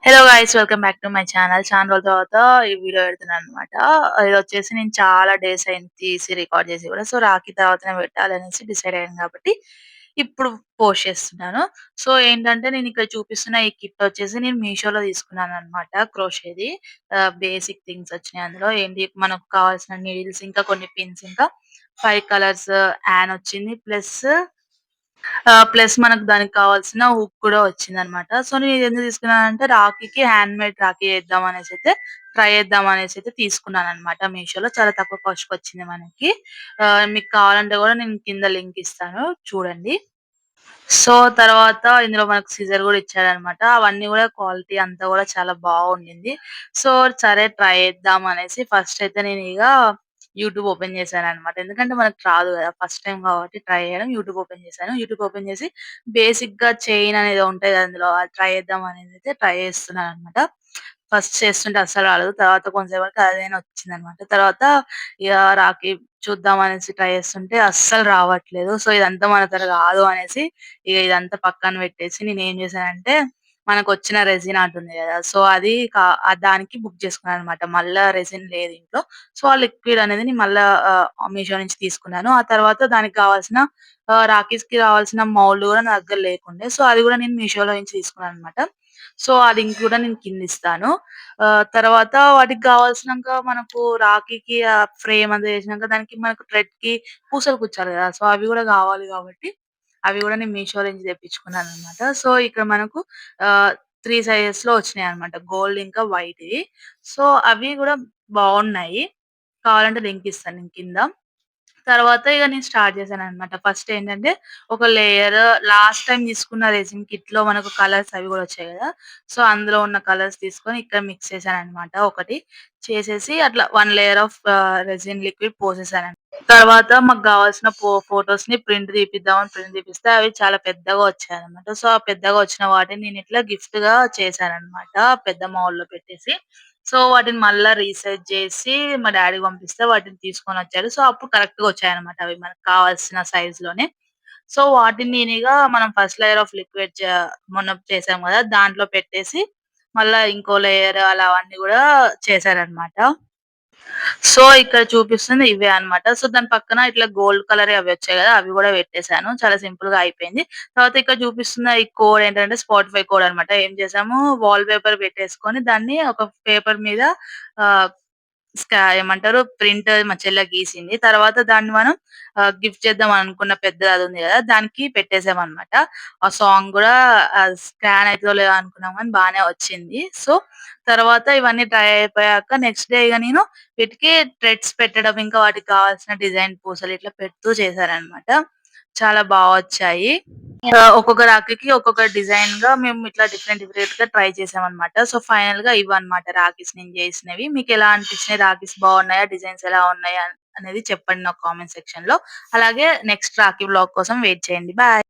Hello guys, welcome back to my channel. చాలా రోజుల తర్వాత ఈ వీడియో పెడుతున్నాననమాట. ఇదొచ్చేసి నేను చాలా డేస్ అయింది తీసి, రికార్డ్ చేసి కూడా. సో, రాఖీ తర్వాతనే పెట్టాలనేసి డిసైడ్ అయ్యాను కాబట్టి, ఇప్పుడు పోస్ట్ చేస్తున్నాను. సో, ఏంటంటే నేనిక్కడ చూపిస్తున్న ఈ కిట్ వచ్చేసి నేను మీషోలో తీసుకున్నాననమాట. క్రోషేది. బేసిక్ థింగ్స్ వచ్చినాయి అందులో. ఏంటి మనకు కావాల్సిన నీడిల్స్, ఇంకా కొన్ని పిన్స్, ఇంకా 5 కలర్స్ యాన్ వచ్చింది. ప్లస్ మనకు దానికి కావాల్సిన హుక్ కూడా వచ్చిందనమాట. సో, నేను ఇదెందుకు తీసుకున్నానంటే రాఖీకి హ్యాండ్ మేడ్ రాఖీ చేద్దాం అనేసైతే ట్రై చేద్దాం అనేసైతే తీసుకున్నాననమాట మీషోలో. చాలా తక్కువ కాస్ట్‌కొచ్చింది మనకి. మీకు కావాలంటే గూడా నేను కింద లింక్ ఇస్తాను చూడండి. సో, తర్వాత ఇందులో మనకు సిజర్ గూడా ఇచ్చాడనమాట. అవన్నీ గూడా క్వాలిటీ అంతా గూడా చాలా బాగుండింది. సో, సరే ట్రై చేద్దాం అనేసి ఫస్ట్ అయితే నేనిగ యూట్యూబ్ ఓపెన్ చేశాననమాట. ఎందుకంటే మనకు రాదు గదా! ఫస్ట్ టైమ్ కాబట్టి ట్రై చేయడం. యూట్యూబ్ ఓపెన్ చేశాను. యూట్యూబ్ ఓపెన్ చేసి బేసిక్‌గా చైన్ అనేది ఉంటది కదా అందులో. అది ట్రై చేద్దాం అనేదైతే ట్రై చేస్తున్నాననమాట. ఫస్ట్ చేస్తుంటే అస్సలు రాలేదు. తర్వాత కొంచెం సేపటికి అదైనా వచ్చిందనమాట. తర్వాత ఇగ రాఖీ చూద్దాం అనేసి ట్రై చేస్తుంటే అస్సలు రావట్లేదు. సో, ఇదంతా మన తర కాదు అనేసి ఇదంతా పక్కన పెట్టేసి నేనేం చేశానంటే, మనకొచ్చిన రెసిన్ ఆర్ట్ ఉంది గదా! సో, అది దానికి బుక్ చేసుకున్నాననమాట. మళ్ళా రెసిన్ లేదు ఇంట్లో. సో, ఆ లిక్విడ్ అనేది నేను మళ్ళా మీషో నుంచి తీసుకున్నాను. ఆ తర్వాత దానికి కావాల్సిన రాకీస్‌కి కావాల్సిన మౌల్డ్ గూడా నా దగ్గర లేకుండే. సో, అది గూడా నేను మీషోలో నుంచి తీసుకున్నాననమాట. సో, ఆ లింక్ గూడా నేను కిందిస్తాను. తర్వాత వాటికి కావాల్సినంక మనకు రాఖీకి ఫ్రేమ్ అంతా చేసినంక దానికి మనకు థ్రెడ్‌కి పూసలు కుచ్చాలి గదా! సో, అవి గూడా గావాలి గాబట్టి, అవి గూడా నేను మీషోలో నుంచి తెప్పించుకున్నాననమాట. సో, ఇక్కడ మనకు ఆహ్, 3 సైజెస్‌లో వచ్చినాయన్నమాట. గోల్డ్ ఇంకా వైట్‌వి. సో, అవి గూడా బావున్నాయి. కావాలంటే లింక్ ఇస్తాను నేను కింద. తర్వాత ఇగ నేను స్టార్ట్ చేశాననమాట. ఫస్ట్ ఏంటంటే, ఒక లేయర్ లాస్ట్ టైమ్ తీసుకున్న రెసిన్ కిట్‌లో మనకు కలర్స్ అవి గూడా వచ్చాయి గదా! సో, అందులో ఉన్న కలర్స్ తీసుకొని ఇక్కడ మిక్స్ చేశాననమాట ఒకటి. చేసేసి అట్లా 1 లేయర్ ఆఫ్ రెసిన్ లిక్విడ్ పోసేసానండి. తర్వాత మాకు గావాల్సిన ఫోటోస్‌ని ప్రింట్ తీపిద్దామని ప్రింట్ తీపిస్తే అవి చాలా పెద్దగా వచ్చాయన్నమాట. సో, ఆ పెద్దగా వచ్చిన వాటిని నేనిట్లా గిఫ్ట్‌గా చేశానన్నమాట. పెద్ద మౌల్డ్‌లో పెట్టేసి. సో, వాటిని మళ్ళా రీసైజ్ చేసి మా డ్యాడీకి పంపిస్తే వాటిని తీసుకొనొచ్చారు. సో, అప్పుడు కరెక్ట్‌గా వచ్చాయన్నమాట అవి మనకు కావాల్సిన సైజ్‌లోనే. సో, వాటిని నేనిగ మనం ఫస్ట్ లేయర్ ఆఫ్ లిక్విడ్ మొన్న చేసాం గదా! దాంట్లో పెట్టేసి మళ్ళా ఇంకో లేయర్ అలా అవన్నీ గూడా చేశానన్నమాట. సో, ఇక్కడ చూపిస్తుంది ఇవే అన్నమాట. సో, దాని పక్కన ఇట్లా గోల్డ్ కలర్‌వి అవి వచ్చాయి గదా! అవి గూడా పెట్టేసాను. చాలా సింపుల్‌గా అయిపోయింది. తర్వాత ఇక్కడ చూపిస్తున్న ఈ కోడ్ ఏంటంటే స్పాటిఫై కోడ్ అన్నమాట. ఏం చేసాము వాల్ పేపర్ పెట్టేసుకొని దాన్ని ఒక పేపర్ మీద ఆహ్, ఏమంటారు ప్రింట్ మా చెల్లె గీసింది. తర్వాత దాన్ని మనం గిఫ్ట్ చేద్దాం అనుకున్న పెద్దది అది ఉంది గదా! దానికి పెట్టేసామన్నమాట. ఆ సాంగ్ గూడా స్కాన్ అయితదో లేదో అనుకున్నాం గానీ బానే వచ్చింది. సో, తర్వాత ఇవన్నీ డ్రై అయిపోయాక నెక్స్ట్ డే ఇగ నేను వీటికి థ్రెడ్స్ పెట్టడం, ఇంకా వాటికి కావాల్సిన డిజైన్ పూసలు ఇట్లా పెడుతూ చేశాననమాట. చాలా బా వచ్చాయి. ఒక్కొక్క రాఖీకి ఒక్కొక్క డిజైన్‌గా మేము ఇట్లా డిఫరెంట్ డిఫరెంట్‌గా ట్రై చేసామనమాట. సో, ఫైనల్‌గా ఇవన్నమాట రాఖీస్ నేను చేసినవి. మీకెలా అనిపించినాయి? రాఖీస్ బాగున్నాయా? డిజైన్స్ ఎలా ఉన్నాయా? అనేది చెప్పండి నాకు కామెంట్ సెక్షన్‌లో. అలాగే నెక్స్ట్ రాఖీ వ్లాగ్ కోసం వెయిట్ చేయండి. బాయ్.